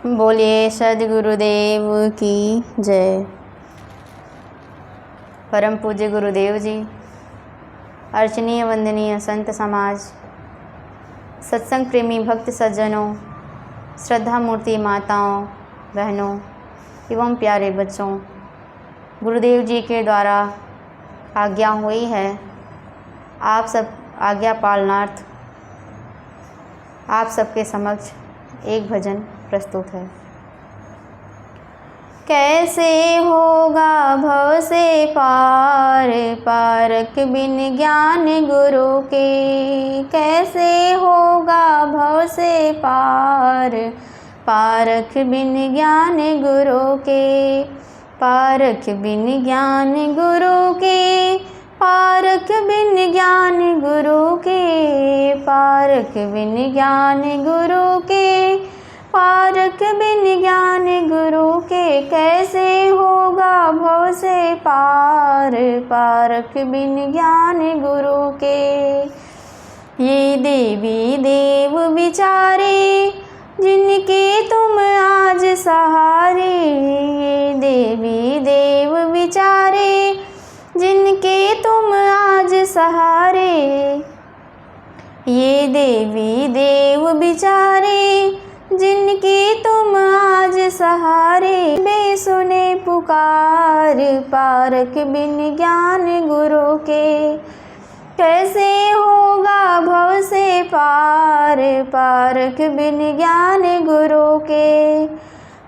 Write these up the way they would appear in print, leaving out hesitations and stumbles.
बोलिए सद्गुरुदेव की जय। परम पूज्य गुरुदेव जी, अर्चनीय वंदनीय संत समाज, सत्संग प्रेमी भक्त सज्जनों, श्रद्धा मूर्ति माताओं, बहनों एवं प्यारे बच्चों, गुरुदेव जी के द्वारा आज्ञा हुई है आप सब आज्ञा पालनार्थ आप सबके समक्ष एक भजन प्रस्तुत है। कैसे होगा भव से पार, पारक बिन ज्ञान गुरु के। कैसे होगा भव से पार, पारक बिन ज्ञान गुरु के। पारक बिन ज्ञान गुरु के, पारक बिन ज्ञान गुरु के। पारक बिन ज्ञान गुरु के, पारक बिन ज्ञान गुरु के। कैसे होगा भव से पार, पारक बिन ज्ञान गुरु के। ये देवी देव विचारे, जिनके तुम आज सहारे। ये देवी देव विचारे, जिनके तुम आज सहारे। ये देवी देव विचारे, जिनके तुम आज सहारे। बे सुने पुकार, पारक बिन ज्ञान गुरु के। कैसे होगा भव से पार, पारक बिन ज्ञान गुरु के।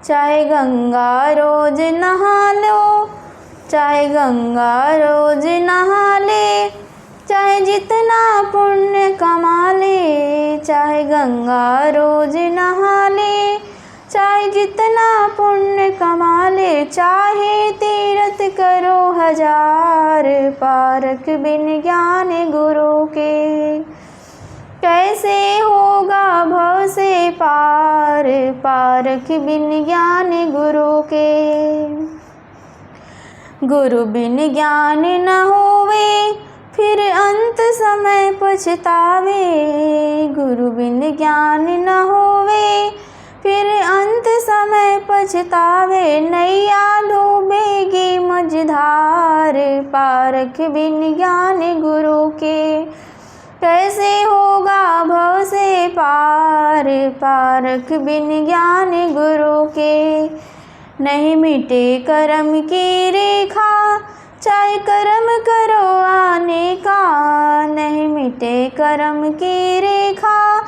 चाहे गंगा रोज नहा लो, चाहे गंगा रोज नहा ले। चाहे जितना पुण्य कमा ले, चाहे गंगा रोज नहा ले। चाहे जितना पुण्य कमा ले, चाहे तीर्थ करो हजार। पारक बिन ज्ञान गुरु के। कैसे होगा भव से पार, पारक बिन ज्ञान गुरु के। गुरु बिन ज्ञान न होवे, फिर अंत समय पछतावे। गुरु बिन ज्ञान न होवे, फिर अंत समय पछतावे। नैया डूबेगी मझधार, पारक बिन ज्ञान गुरु के। कैसे होगा भव से पार, पारक बिन ज्ञान गुरु के। नहीं मिटे कर्म की रेखा, चाहे कर्म करो आने का। नहीं मिटे कर्म की रेखा,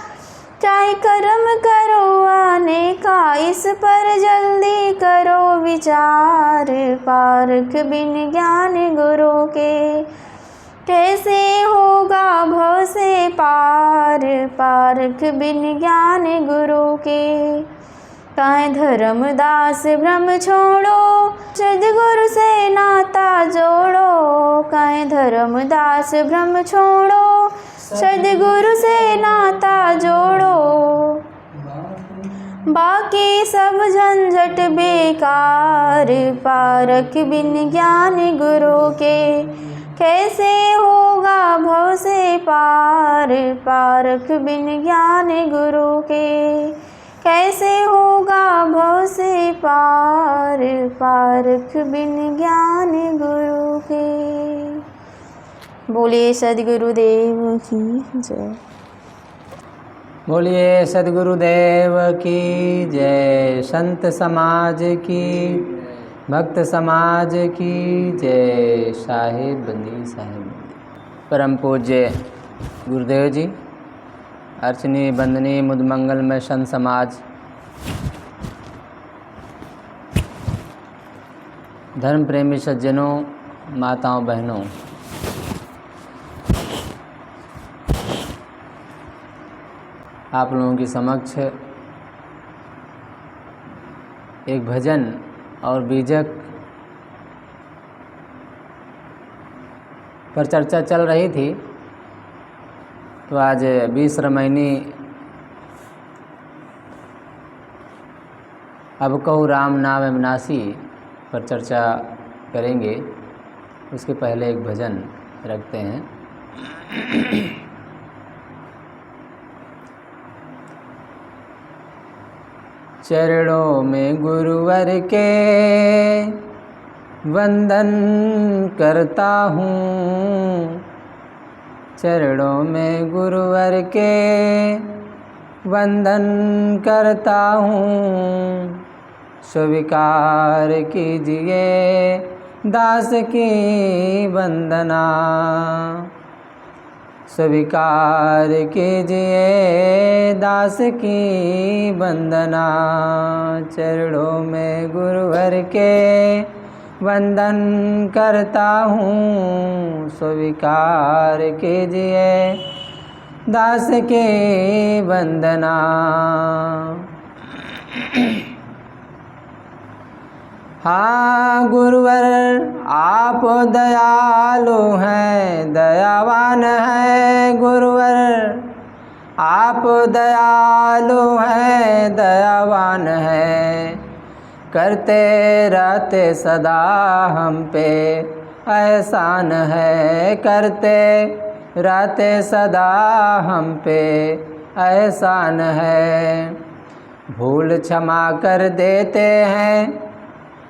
चाहे कर्म करो आने का। इस पर जल्दी करो विचार, पारक बिन ज्ञान गुरु के। कैसे होगा भव से पार, पारक बिन ज्ञान गुरु के। काहे धर्मदास भ्रम छोड़ो, सद्गुरु से नाता जोड़ो। काहे धर्मदास भ्रम छोड़ो, सद्गुरु से नाता जोड़ो। बाकी सब झंझट बेकार, पारक बिन ज्ञान गुरु के। कैसे होगा भव से पार, पारक बिन ज्ञान गुरु के। कैसे होगा भव से पार, पारक बिन ज्ञान गुरु के। बोलिए सद्गुरुदेव की जय। बोलिए सद्गुरुदेव की जय। संत समाज की, भक्त समाज की जय। साहिब बंदी साहिब बंदी। परम पूज्य गुरुदेव जी, अर्चनीय वंदनीय मुदमंगलमय संत समाज, धर्म प्रेमी सज्जनों, माताओं बहनों, आप लोगों के समक्ष एक भजन और बीजक पर चर्चा चल रही थी, तो आज 20 रमैनी अब कहूँ राम नाम अविनाशी पर चर्चा करेंगे। उसके पहले एक भजन रखते हैं। चरणों में गुरुवर के वंदन करता हूँ। चरणों में गुरुवर के वंदन करता हूँ। स्वीकार कीजिए दास की वंदना। स्वीकार कीजिए दास की वंदना। चरणों में गुरुवर के वंदन करता हूँ। स्वीकार कीजिए दास की वंदना। हाँ गुरुवर आप दयालु हैं, दयावान हैं। गुरुवर आप दयालु हैं, दयावान हैं। करते रहते सदा हम पे एहसान है। करते रहते सदा हम पे एहसान है। भूल क्षमा कर देते हैं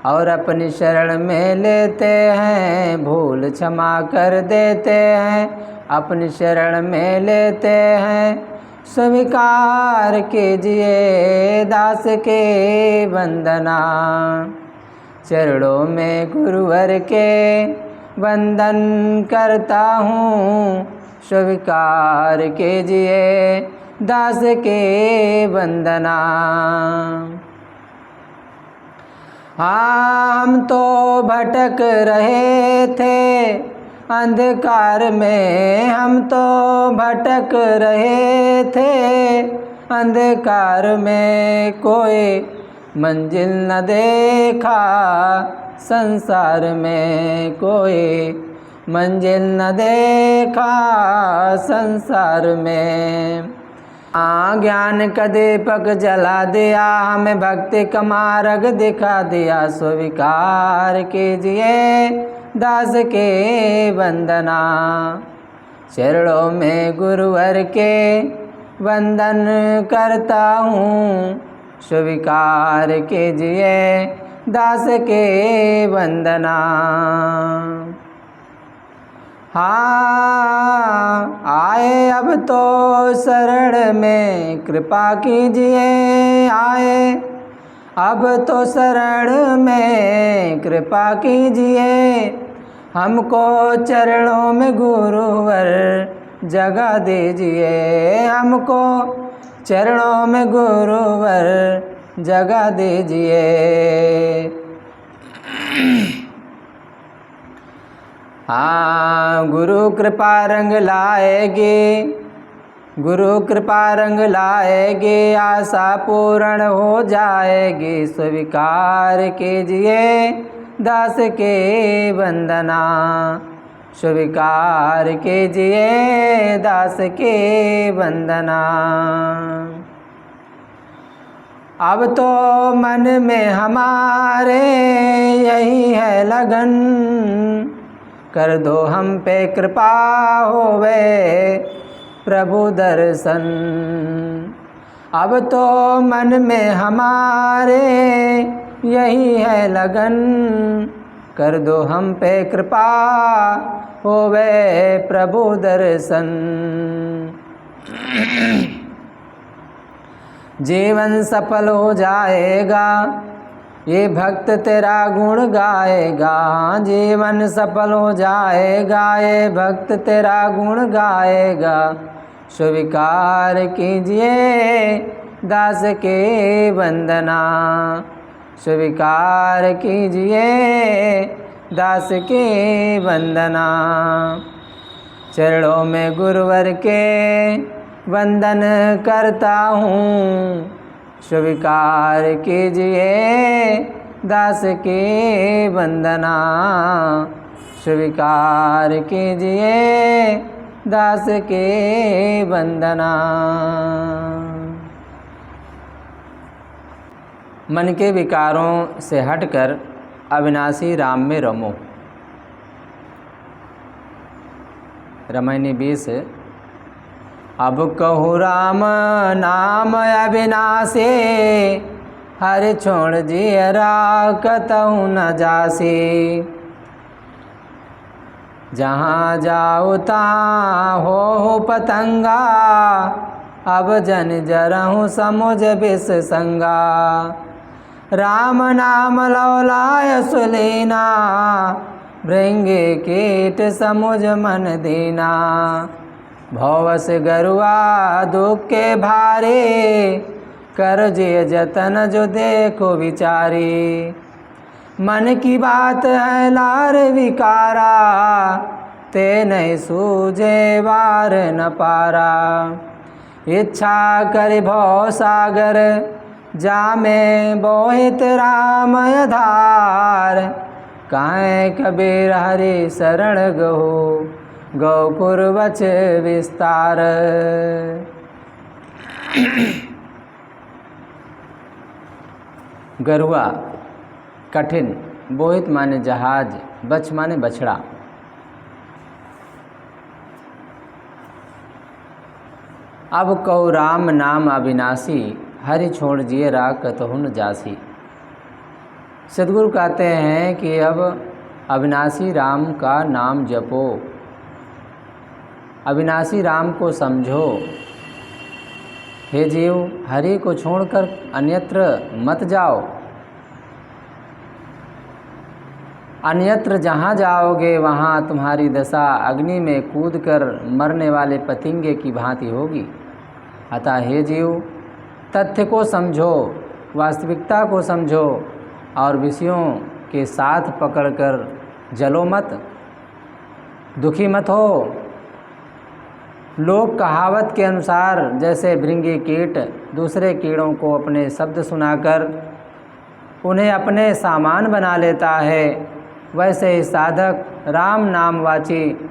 और अपनी शरण में लेते हैं। भूल क्षमा कर देते हैं, अपनी शरण में लेते हैं। स्वीकार कीजिए दास के वंदना। चरणों में गुरुवर के वंदन करता हूँ। स्वीकार कीजिए दास के वंदना। हाँ हम तो भटक रहे थे अंधकार में। हम तो भटक रहे थे अंधकार में। कोई मंजिल न देखा संसार में। कोई मंजिल न देखा संसार में। ज्ञान का दीपक जला दिया, हमें भक्ति का मार्ग दिखा दिया। स्वीकार कीजिए दास के वंदना। चरणों में गुरुवर के वंदन करता हूँ। स्वीकार कीजिए दास के वंदना। हाँ आए अब तो शरण में कृपा कीजिए। आए अब तो शरण में कृपा कीजिए। हमको चरणों में गुरुवर जगह दीजिए। हमको चरणों में गुरुवर जगह दीजिए। हाँ गुरु कृपा रंग लाएगी, गुरु कृपा रंग लाएगी। आशा पूर्ण हो जाएगी। स्वीकार कीजिए दास के वंदना। स्वीकार कीजिए दास के वंदना। अब तो मन में हमारे यही है लगन। कर दो हम पे कृपा होवे प्रभु दर्शन। अब तो मन में हमारे यही है लगन। कर दो हम पे कृपा होवे प्रभु दर्शन। जीवन सफल हो जाएगा, ये भक्त तेरा गुण गाएगा। जीवन सफल हो जाएगा, ये भक्त तेरा गुण गाएगा। स्वीकार कीजिए दास के वंदना। स्वीकार कीजिए दास के वंदना। चरणों में गुरुवर के वंदन करता हूँ। स्वीकार कीजिए दास के वंदना। स्वीकार कीजिए दास के वंदना। मन के विकारों से हटकर अविनाशी राम में रमो। रामायणी 20। अब कहूँ राम नाम अविनाशी, हरि छोड़ जियरा कतहु न जासी। जहाँ जाऊ तहाँ हो पतंगा, अब जन जरहूँ समुझ बिस संगा। राम नाम लौलाय सुलीना, भृंगी कीट समुझ मन दीना। भवस गरुआ दुख के भारी, कर जिय जतन जो देखो विचारी। मन की बात है लार विकारा, ते नहीं सूझे वार न पारा। इच्छा कर भव सागर, जामे बोहित राम आधार। काहे कबीर हरि शरण गहो, गौकुर वच विस्तार। गरुआ कठिन, बोहित माने जहाज, बछ माने बछड़ा। अब कहो राम नाम अविनाशी, हरि छोड़ जिए राग कतहु न जासी। सदगुरु कहते हैं कि अब अविनाशी राम का नाम जपो, अविनाशी राम को समझो। हे जीव, हरि को छोड़कर अन्यत्र मत जाओ। अन्यत्र जहाँ जाओगे वहाँ तुम्हारी दशा अग्नि में कूदकर मरने वाले पतिंगे की भांति होगी। अतः हे जीव, तथ्य को समझो, वास्तविकता को समझो और विषयों के साथ पकड़कर जलो मत, दुखी मत हो। लोक कहावत के अनुसार जैसे भृंगी कीट दूसरे कीड़ों को अपने शब्द सुनाकर उन्हें अपने सामान बना लेता है, वैसे ही साधक राम नामवाची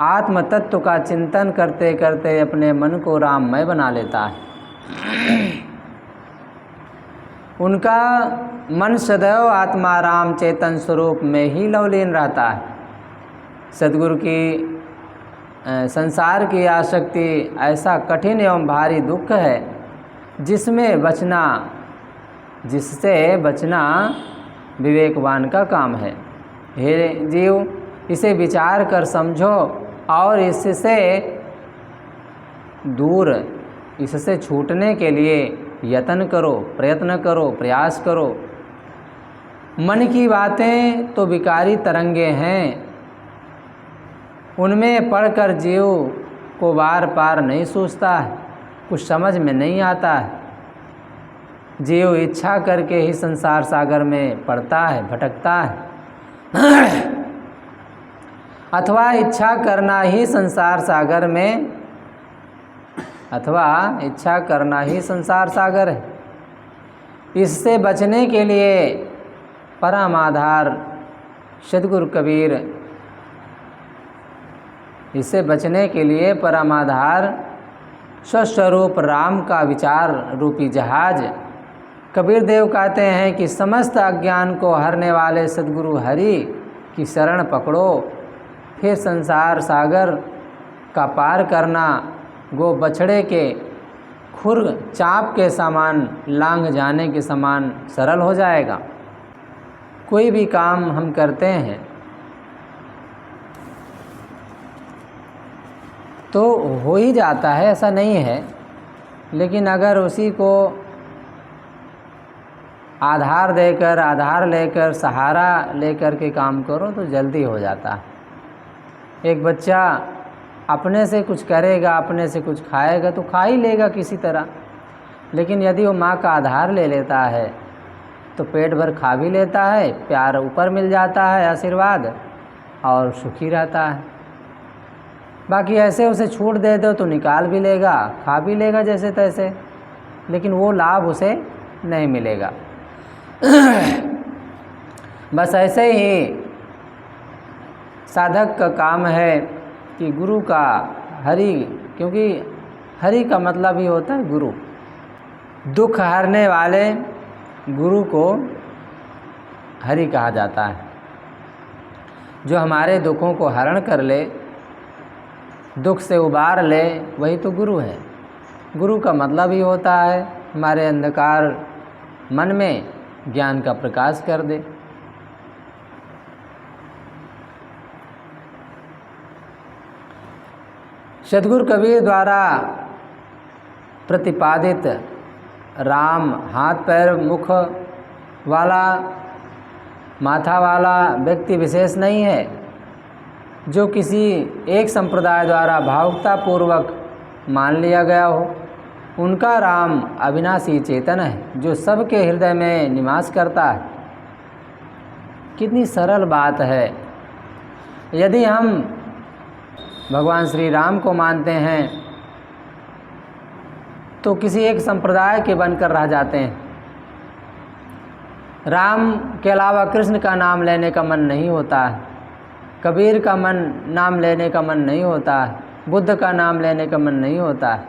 आत्म तत्व का चिंतन करते करते अपने मन को राममय बना लेता है। उनका मन सदैव आत्मा राम चेतन स्वरूप में ही लवलीन रहता है। सद्गुरु की संसार की आसक्ति ऐसा कठिन एवं भारी दुख है जिससे बचना विवेकवान का काम है। हे जीव, इसे विचार कर समझो और इससे छूटने के लिए यत्न करो, प्रयत्न करो, प्रयास करो। मन की बातें तो विकारी तरंगे हैं, उनमें पढ़कर जीव को बार पार नहीं सूझता है, कुछ समझ में नहीं आता है। जीव इच्छा करके ही संसार सागर में पड़ता है, भटकता है। अथवा इच्छा करना ही संसार सागर है। इससे बचने के लिए परम आधार सद्गुरु कबीर, इससे बचने के लिए परम आधार स्वस्वरूप राम का विचार रूपी जहाज। कबीर देव कहते हैं कि समस्त अज्ञान को हरने वाले सद्गुरु हरि की शरण पकड़ो, फिर संसार सागर का पार करना गो बछड़े के खुर चाँप के समान लांघ जाने के समान सरल हो जाएगा। कोई भी काम हम करते हैं तो हो ही जाता है, ऐसा नहीं है, लेकिन अगर उसी को आधार लेकर सहारा लेकर के काम करो तो जल्दी हो जाता है। एक बच्चा अपने से कुछ करेगा, अपने से कुछ खाएगा तो खा ही लेगा किसी तरह, लेकिन यदि वो माँ का आधार ले लेता है तो पेट भर खा भी लेता है, प्यार ऊपर मिल जाता है, आशीर्वाद, और सुखी रहता है। बाकी ऐसे उसे छूट दे दो तो निकाल भी लेगा, खा भी लेगा जैसे तैसे, लेकिन वो लाभ उसे नहीं मिलेगा। बस ऐसे ही साधक का काम है कि गुरु का हरि, क्योंकि हरि का मतलब ही होता है गुरु। दुख हरने वाले गुरु को हरि कहा जाता है। जो हमारे दुखों को हरण कर ले, दुख से उबार ले, वही तो गुरु है। गुरु का मतलब ही होता है हमारे अंधकार मन में ज्ञान का प्रकाश कर दे। सद्गुरु कबीर द्वारा प्रतिपादित राम हाथ पैर मुख वाला माथा वाला व्यक्ति विशेष नहीं है, जो किसी एक संप्रदाय द्वारा भावुकतापूर्वक मान लिया गया हो। उनका राम अविनाशी चेतन है, जो सबके हृदय में निवास करता है। कितनी सरल बात है। यदि हम भगवान श्री राम को मानते हैं तो किसी एक संप्रदाय के बनकर रह जाते हैं। राम के अलावा कृष्ण का नाम लेने का मन नहीं होता है, कबीर का नाम लेने का मन नहीं होता है, बुद्ध का नाम लेने का मन नहीं होता है।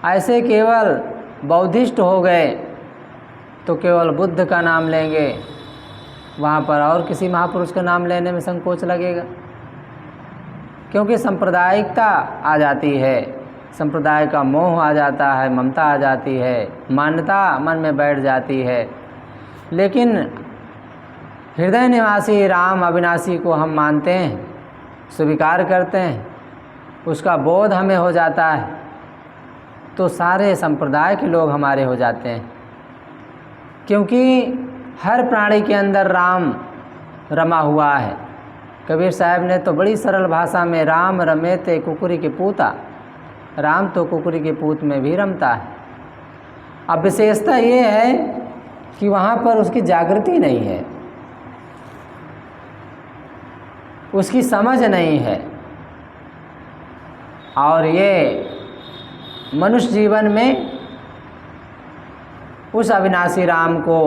ऐसे केवल बौद्धिस्ट हो गए तो केवल बुद्ध का नाम लेंगे, वहाँ पर और किसी महापुरुष का नाम लेने में संकोच लगेगा, क्योंकि सांप्रदायिकता आ जाती है, संप्रदाय का मोह आ जाता है, ममता आ जाती है, मान्यता मन में बैठ जाती है। लेकिन हृदय निवासी राम अविनाशी को हम मानते हैं, स्वीकार करते हैं, उसका बोध हमें हो जाता है, तो सारे संप्रदाय के लोग हमारे हो जाते हैं, क्योंकि हर प्राणी के अंदर राम रमा हुआ है। कबीर साहब ने तो बड़ी सरल भाषा में राम रमे ते कुकुरी के पूता, राम तो कुकुरी के पूत में भी रमता है। अब विशेषता ये है कि वहाँ पर उसकी जागृति नहीं है, उसकी समझ नहीं है, और ये मनुष्य जीवन में उस अविनाशी राम को,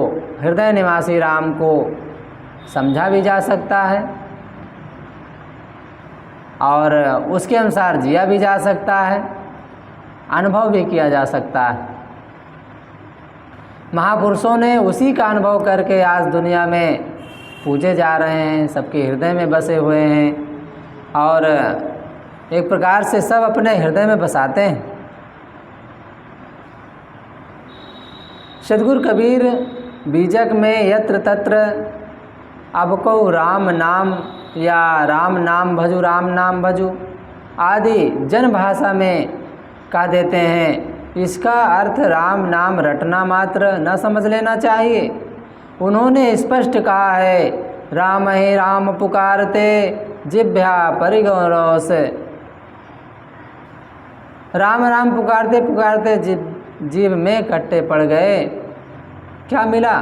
हृदय निवासी राम को समझा भी जा सकता है और उसके अनुसार जिया भी जा सकता है, अनुभव भी किया जा सकता है। महापुरुषों ने उसी का अनुभव करके आज दुनिया में पूजे जा रहे हैं, सबके हृदय में बसे हुए हैं और एक प्रकार से सब अपने हृदय में बसाते हैं। सद्गुरु कबीर बीजक में यत्र तत्र अब को राम नाम या राम नाम भजू आदि जन भाषा में कह देते हैं। इसका अर्थ राम नाम रटना मात्र न समझ लेना चाहिए। उन्होंने स्पष्ट कहा है, राम ही राम पुकारते जिभ्या परिगौरस। राम राम पुकारते पुकारते जीभ में कट्टे पड़ गए, क्या मिला?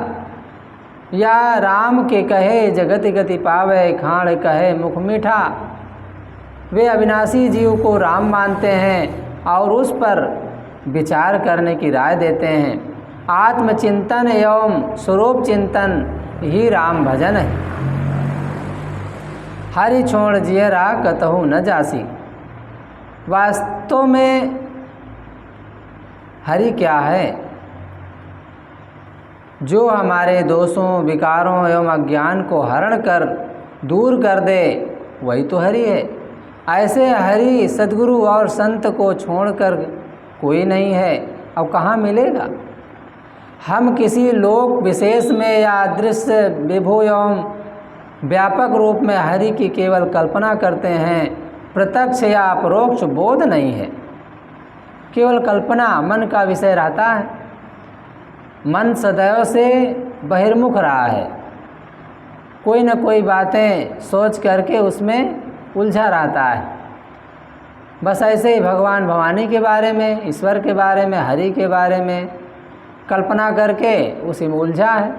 या राम के कहे जगति गति पावे, खाण कहे मुख मीठा। वे अविनाशी जीव को राम मानते हैं और उस पर विचार करने की राय देते हैं। आत्मचिंतन एवं स्वरूप चिंतन ही राम भजन है। हरि छोड़ जियरा कतहु न जासी। वास्तव में हरि क्या है? जो हमारे दोषों विकारों एवं अज्ञान को हरण कर दूर कर दे, वही तो हरि है। ऐसे हरि सद्गुरु और संत को छोड़कर कोई नहीं है। अब कहाँ मिलेगा? हम किसी लोक विशेष में या दृश्य विभु एवं व्यापक रूप में हरि की केवल कल्पना करते हैं, प्रत्यक्ष या अपरोक्ष बोध नहीं है। केवल कल्पना मन का विषय रहता है। मन सदैव से बहिर्मुख रहा है, कोई न कोई बातें सोच करके उसमें उलझा रहता है। बस ऐसे ही भगवान भवानी के बारे में, ईश्वर के बारे में, हरि के बारे में कल्पना करके उसी में उलझा है।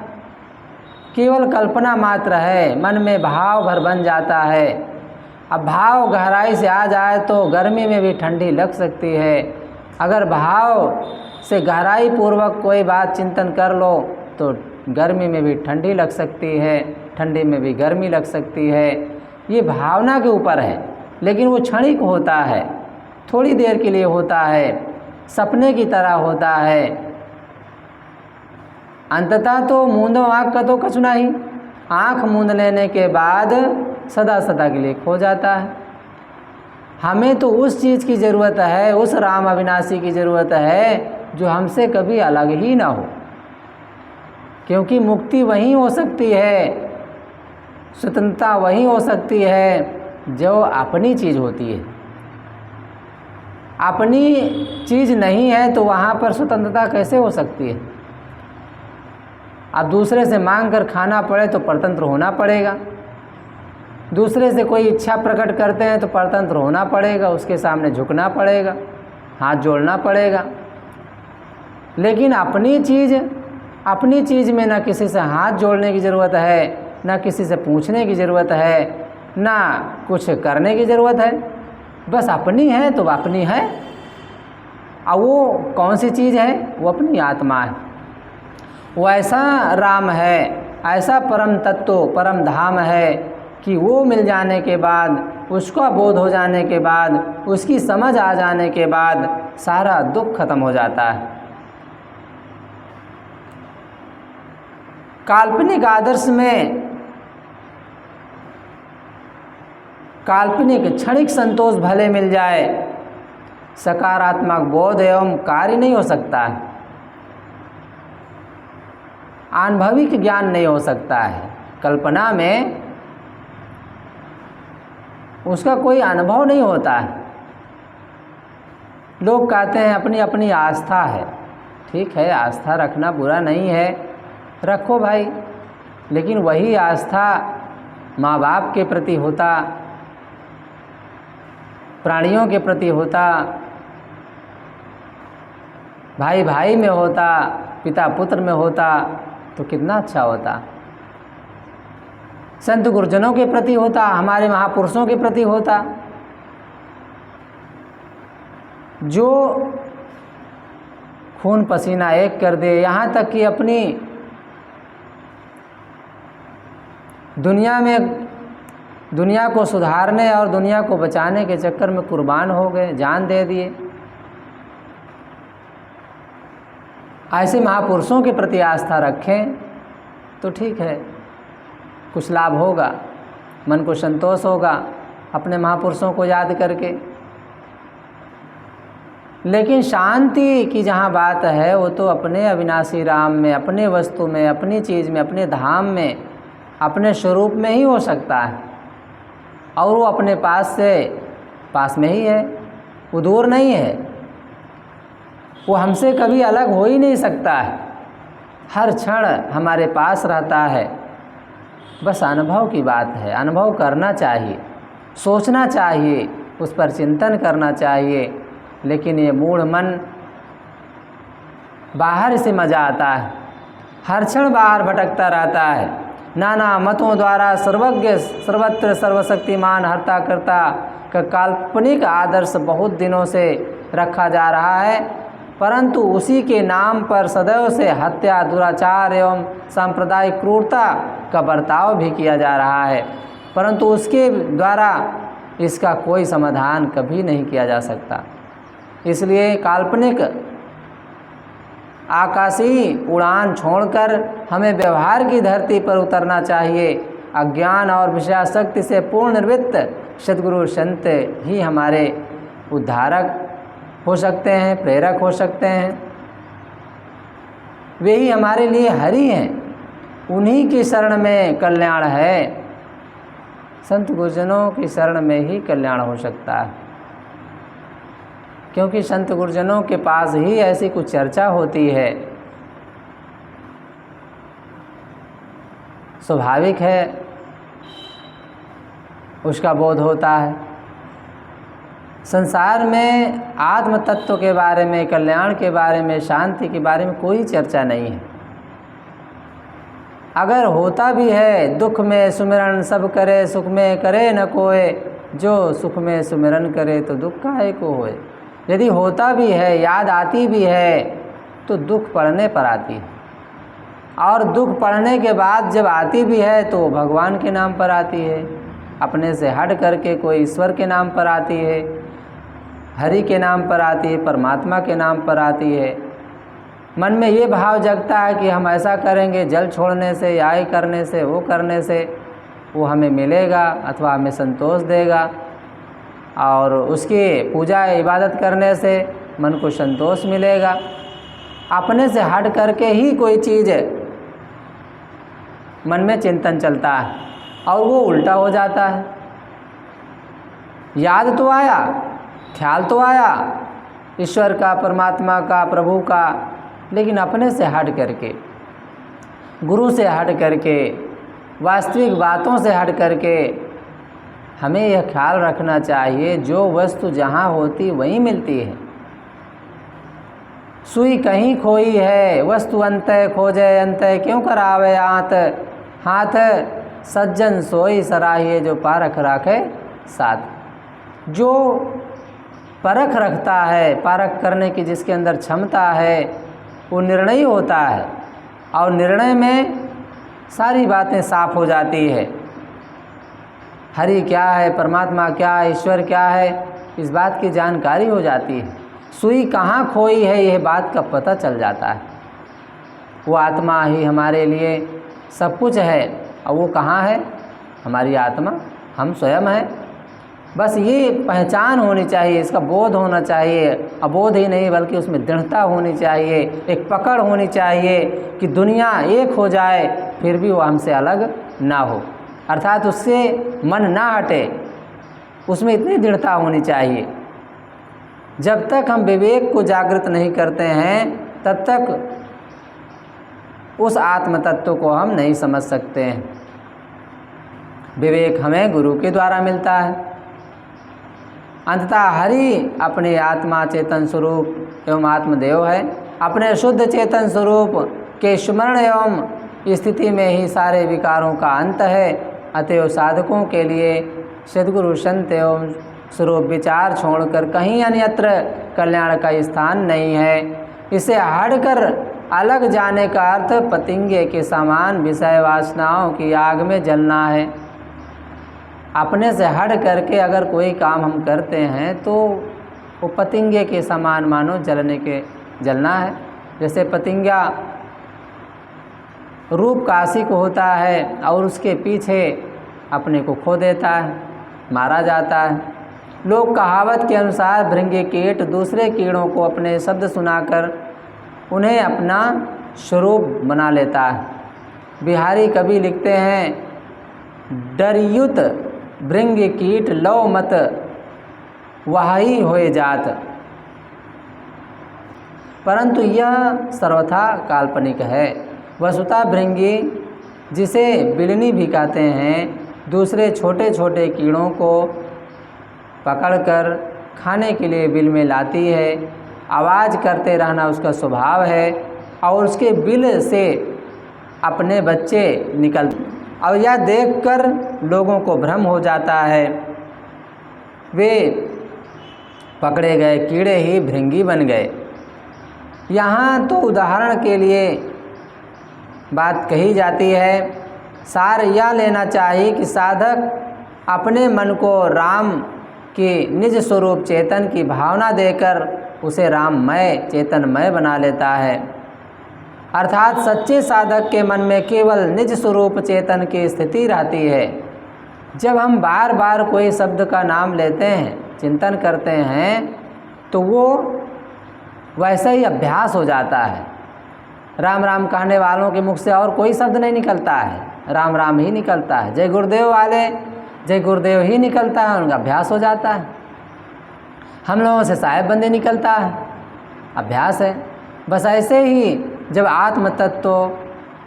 केवल कल्पना मात्र है, मन में भाव भर बन जाता है। अब भाव गहराई से आ जाए तो गर्मी में भी ठंडी लग सकती है। अगर भाव से गहराई पूर्वक कोई बात चिंतन कर लो तो गर्मी में भी ठंडी लग सकती है, ठंडी में भी गर्मी लग सकती है। ये भावना के ऊपर है, लेकिन वो क्षणिक होता है, थोड़ी देर के लिए होता है, सपने की तरह होता है। अंततः तो मूंदो आँख का तो कछु नहीं, आँख मूंद लेने के बाद सदा सदा के लिए खो जाता है। हमें तो उस चीज़ की ज़रूरत है, उस राम अविनाशी की ज़रूरत है जो हमसे कभी अलग ही ना हो। क्योंकि मुक्ति वहीं हो सकती है, स्वतंत्रता वहीं हो सकती है जो अपनी चीज़ होती है। अपनी चीज़ नहीं है तो वहाँ पर स्वतंत्रता कैसे हो सकती है? अब दूसरे से मांग कर खाना पड़े तो परतंत्र होना पड़ेगा, दूसरे से कोई इच्छा प्रकट करते हैं तो परतंत्र होना पड़ेगा, उसके सामने झुकना पड़ेगा, हाथ जोड़ना पड़ेगा। लेकिन अपनी चीज़ में ना किसी से हाथ जोड़ने की ज़रूरत है, ना किसी से पूछने की ज़रूरत है, ना कुछ करने की ज़रूरत है, बस अपनी है तो अपनी है। और वो कौन सी चीज़ है? वो अपनी आत्मा है। वो ऐसा राम है, ऐसा परम तत्व, परम धाम है कि वो मिल जाने के बाद, उसका बोध हो जाने के बाद, उसकी समझ आ जाने के बाद सारा दुख खत्म हो जाता है। काल्पनिक आदर्श में काल्पनिक क्षणिक संतोष भले मिल जाए, सकारात्मक बोध एवं कार्य नहीं हो सकता है, अनुभविक ज्ञान नहीं हो सकता है। कल्पना में उसका कोई अनुभव नहीं होता है। लोग कहते हैं अपनी अपनी आस्था है। ठीक है, आस्था रखना बुरा नहीं है, रखो भाई, लेकिन वही आस्था माँ बाप के प्रति होता, प्राणियों के प्रति होता, भाई भाई में होता, पिता पुत्र में होता तो कितना अच्छा होता। संत गुरुजनों के प्रति होता, हमारे महापुरुषों के प्रति होता, जो खून पसीना एक कर दे, यहाँ तक कि अपनी दुनिया को सुधारने और दुनिया को बचाने के चक्कर में कुर्बान हो गए, जान दे दिए। ऐसे महापुरुषों के प्रति आस्था रखें तो ठीक है, कुछ लाभ होगा, मन को संतोष होगा अपने महापुरुषों को याद करके। लेकिन शांति की जहाँ बात है वो तो अपने अविनाशी राम में, अपने वस्तु में, अपनी चीज़ में, अपने धाम में, अपने स्वरूप में ही हो सकता है। और वो अपने पास में ही है, वो दूर नहीं है, वो हमसे कभी अलग हो ही नहीं सकता है, हर क्षण हमारे पास रहता है। बस अनुभव की बात है, अनुभव करना चाहिए, सोचना चाहिए, उस पर चिंतन करना चाहिए। लेकिन ये मूढ़ मन बाहर से मज़ा आता है, हर क्षण बाहर भटकता रहता है, नाना मतों द्वारा सर्वज्ञ सर्वत्र सर्वशक्तिमान हर्ता करता का काल्पनिक आदर्श बहुत दिनों से रखा जा रहा है, परंतु उसी के नाम पर सदैव से हत्या, दुराचार एवं सांप्रदायिक क्रूरता का बर्ताव भी किया जा रहा है, परंतु उसके द्वारा इसका कोई समाधान कभी नहीं किया जा सकता। इसलिए काल्पनिक आकाशीय उड़ान छोड़कर हमें व्यवहार की धरती पर उतरना चाहिए। अज्ञान और विषयासक्ति से पूर्ण निवृत्त सद्गुरु संत ही हमारे उद्धारक हो सकते हैं, प्रेरक हो सकते हैं। वे ही हमारे लिए हरि हैं, उन्हीं की शरण में कल्याण है। संत गुरुजनों की शरण में ही कल्याण हो सकता है, क्योंकि संत गुरुजनों के पास ही ऐसी कुछ चर्चा होती है। स्वाभाविक है, उसका बोध होता है। संसार में आत्म तत्व के बारे में, कल्याण के बारे में, शांति के बारे में कोई चर्चा नहीं है। अगर होता भी है, दुख में सुमिरन सब करे, सुख में करे न कोय, जो सुख में सुमिरन करे तो दुख काहे को होए। यदि होता भी है, याद आती भी है, तो दुख पड़ने पर आती है, और दुख पड़ने के बाद जब आती भी है तो भगवान के नाम पर आती है, अपने से हट करके कोई ईश्वर के नाम पर आती है, हरि के नाम पर आती है, परमात्मा के नाम पर आती है। मन में ये भाव जगता है कि हम ऐसा करेंगे, जल छोड़ने से, या ये करने से, वो करने से वो हमें मिलेगा अथवा हमें संतोष देगा, और उसकी पूजा इबादत करने से मन को संतोष मिलेगा। अपने से हट करके ही कोई चीज़ मन में चिंतन चलता है और वो उल्टा हो जाता है। याद तो आया, ख्याल तो आया ईश्वर का, परमात्मा का, प्रभु का, लेकिन अपने से हट करके, गुरु से हट करके, वास्तविक बातों से हट करके हमें यह ख्याल रखना चाहिए जो वस्तु जहाँ होती वहीं मिलती है। सुई कहीं खोई है, वस्तु अंतः खोजे अंतः, क्यों करावे आत हाथ, सज्जन सोई सराहिए जो पारख राखे साथ। जो परख रखता है, पारख करने की जिसके अंदर क्षमता है, वो निर्णयी होता है और निर्णय में सारी बातें साफ हो जाती है। हरि क्या है, परमात्मा क्या है, ईश्वर क्या है, इस बात की जानकारी हो जाती है। सुई कहाँ खोई है यह बात का पता चल जाता है। वो आत्मा ही हमारे लिए सब कुछ है और वो कहाँ है, हमारी आत्मा हम स्वयं हैं। बस ये पहचान होनी चाहिए, इसका बोध होना चाहिए। अबोध ही नहीं बल्कि उसमें दृढ़ता होनी चाहिए, एक पकड़ होनी चाहिए कि दुनिया एक हो जाए फिर भी वो हमसे अलग ना हो, अर्थात उससे मन ना हटे, उसमें इतनी दृढ़ता होनी चाहिए। जब तक हम विवेक को जागृत नहीं करते हैं तब तक उस आत्म तत्व को हम नहीं समझ सकते हैं। विवेक हमें गुरु के द्वारा मिलता है। अंततः हरि अपने आत्मा चेतन स्वरूप एवं आत्मदेव है। अपने शुद्ध चेतन स्वरूप के स्मरण एवं स्थिति में ही सारे विकारों का अंत है। अतएव साधकों के लिए सद्गुरु संत एवं स्वरूप विचार छोड़कर कहीं अन्यत्र कल्याण का स्थान नहीं है। इसे हटकर अलग जाने का अर्थ पतंगे के समान विषय वासनाओं की आग में जलना है। अपने से हट करके अगर कोई काम हम करते हैं तो वो पतंगे के समान मानो जलना है। जैसे पतंगा रूप का आशिक होता है और उसके पीछे अपने को खो देता है, मारा जाता है। लोक कहावत के अनुसार भृंगी कीट दूसरे कीड़ों को अपने शब्द सुनाकर उन्हें अपना स्वरूप बना लेता है। बिहारी कवि लिखते हैं, डरयुत भृंगी कीट लव मत वही होए जात। परंतु यह सर्वथा काल्पनिक है। वस्तुतः भृंगी, जिसे बिड़नी भी कहते हैं, दूसरे छोटे छोटे कीड़ों को पकड़कर खाने के लिए बिल में लाती है। आवाज़ करते रहना उसका स्वभाव है और उसके बिल से अपने बच्चे निकलते। और यह देखकर लोगों को भ्रम हो जाता है, वे पकड़े गए कीड़े ही भृंगी बन गए। यहाँ तो उदाहरण के लिए बात कही जाती है। सार यह लेना चाहिए कि साधक अपने मन को राम के निज स्वरूप चेतन की भावना देकर उसे राममय चेतनमय बना लेता है। अर्थात सच्चे साधक के मन में केवल निज स्वरूप चेतन की स्थिति रहती है। जब हम बार बार कोई शब्द का नाम लेते हैं, चिंतन करते हैं, तो वो वैसा ही अभ्यास हो जाता है। राम राम कहने वालों के मुख से और कोई शब्द नहीं निकलता है, राम राम ही निकलता है। जय गुरुदेव वाले जय गुरुदेव ही निकलता है, उनका अभ्यास हो जाता है। हम लोगों से साहेब बंदे निकलता है, अभ्यास है। बस ऐसे ही जब आत्म तत्व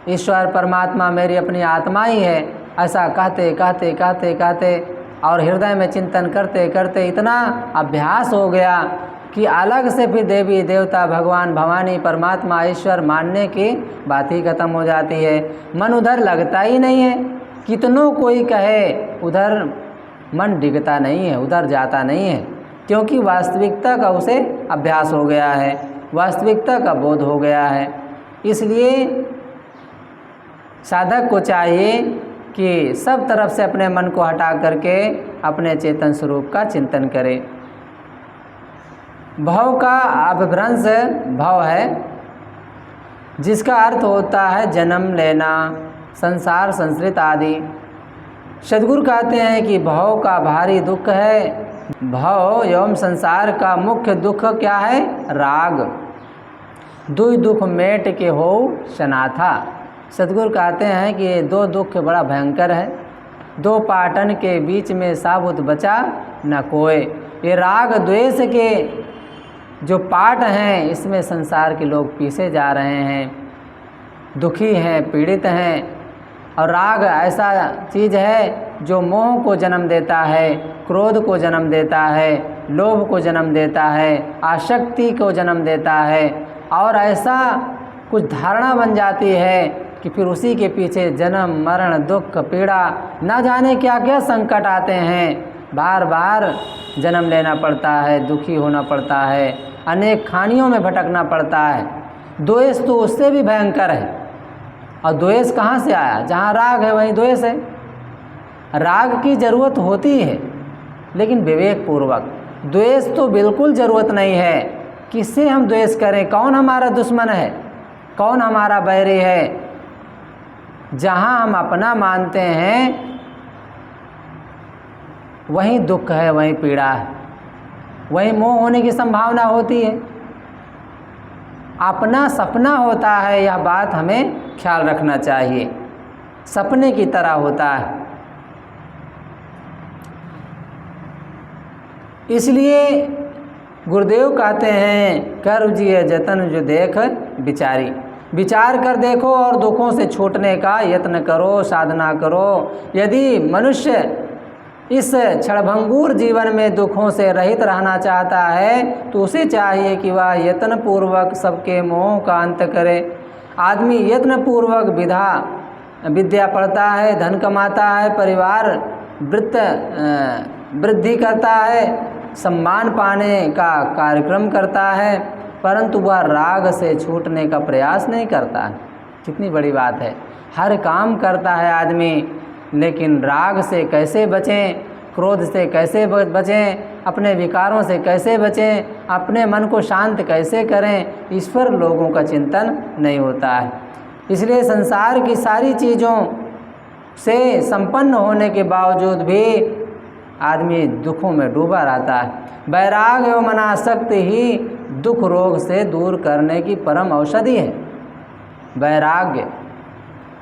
ईश्वर परमात्मा मेरी अपनी आत्मा ही है, ऐसा कहते कहते कहते कहते और हृदय में चिंतन करते करते इतना अभ्यास हो गया कि अलग से फिर देवी देवता भगवान भवानी परमात्मा ईश्वर मानने की बात ही खत्म हो जाती है। मन उधर लगता ही नहीं है। कितनों कोई कहे उधर मन डिगता नहीं है, उधर जाता नहीं है, क्योंकि वास्तविकता का उसे अभ्यास हो गया है, वास्तविकता का बोध हो गया है। इसलिए साधक को चाहिए कि सब तरफ से अपने मन को हटा करके अपने चेतन स्वरूप का चिंतन करे। भव का अपभ्रंश भव है, जिसका अर्थ होता है जन्म लेना, संसार संसृत आदि। सद्गुरु कहते हैं कि भव का भारी दुख है। भव एवं संसार का मुख्य दुख क्या है? राग। दुई दुख मेट के हो सनाथा। सतगुरु कहते हैं कि ये दो दुख बड़ा भयंकर है, दो पाटन के बीच में साबुत बचा न कोय। ये राग द्वेष के जो पाट हैं, इसमें संसार के लोग पीसे जा रहे हैं, दुखी हैं, पीड़ित हैं। और राग ऐसा चीज़ है जो मोह को जन्म देता है, क्रोध को जन्म देता है, लोभ को जन्म देता है, आसक्ति को जन्म देता है, और ऐसा कुछ धारणा बन जाती है कि फिर उसी के पीछे जन्म मरण दुख पीड़ा न जाने क्या क्या संकट आते हैं। बार बार जन्म लेना पड़ता है, दुखी होना पड़ता है, अनेक खानियों में भटकना पड़ता है। द्वेष तो उससे भी भयंकर है। और द्वेष कहाँ से आया? जहाँ राग है वहीं द्वेष है। राग की ज़रूरत होती है लेकिन विवेक पूर्वक। द्वेष तो बिल्कुल ज़रूरत नहीं है। किससे हम द्वेष करें? कौन हमारा दुश्मन है? कौन हमारा बैरी है? जहाँ हम अपना मानते हैं वहीं दुख है, वहीं पीड़ा है, वहीं मोह होने की संभावना होती है। अपना सपना होता है, यह बात हमें ख्याल रखना चाहिए। सपने की तरह होता है। इसलिए गुरुदेव कहते हैं, कर जिए जतन जो देख विचारी। विचार कर देखो और दुखों से छूटने का यत्न करो, साधना करो। यदि मनुष्य इस क्षणभंगुर जीवन में दुखों से रहित रहना चाहता है तो उसे चाहिए कि वह यत्न पूर्वक सबके मोह का अंत करे। आदमी यत्न पूर्वक विद्या पढ़ता है, धन कमाता है, परिवार वृद्धि करता है, सम्मान पाने का कार्यक्रम करता है, परंतु वह राग से छूटने का प्रयास नहीं करता है। कितनी बड़ी बात है। हर काम करता है आदमी, लेकिन राग से कैसे बचें, क्रोध से कैसे बचें, अपने विकारों से कैसे बचें, अपने मन को शांत कैसे करें, इस पर लोगों का चिंतन नहीं होता है। इसलिए संसार की सारी चीज़ों से संपन्न होने के बावजूद भी आदमी दुखों में डूबा रहता है। वैराग्य एवं अनासक्ति ही दुख रोग से दूर करने की परम औषधि है।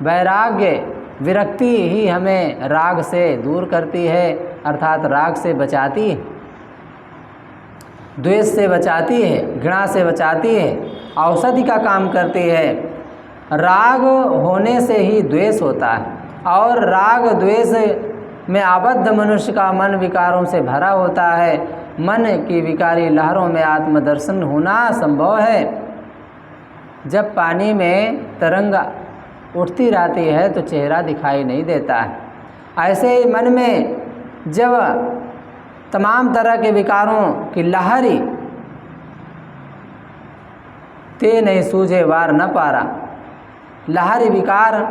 वैराग्य विरक्ति ही हमें राग से दूर करती है, अर्थात राग से बचाती है, द्वेष से बचाती है, घृणा से बचाती है, औषधि का काम करती है। राग होने से ही द्वेष होता है, और राग द्वेष में आबद्ध मनुष्य का मन विकारों से भरा होता है। मन की विकारी लहरों में आत्मदर्शन होना संभव है। जब पानी में तरंग उठती रहती है तो चेहरा दिखाई नहीं देता है। ऐसे ही मन में जब तमाम तरह के विकारों की लहरी ते नहीं सूझे वार न पारा, लहरी विकार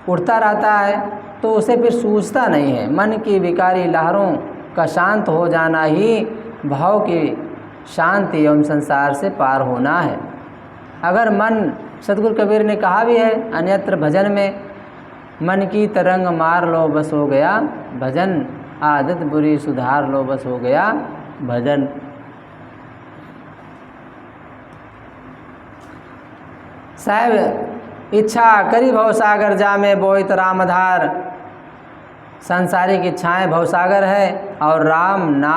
उठता रहता है तो उसे फिर सूझता नहीं है। मन की विकारी लहरों का शांत हो जाना ही भाव की शांति एवं संसार से पार होना है। अगर मन, सतगुरु कबीर ने कहा भी है अन्यत्र भजन में, मन की तरंग मार लो बस हो गया भजन, आदत बुरी सुधार लो बस हो गया भजन। साहब इच्छा करी भवसागर जामे बोहित रामधार। सांसारिक इच्छाएं भवसागर है और राम नाम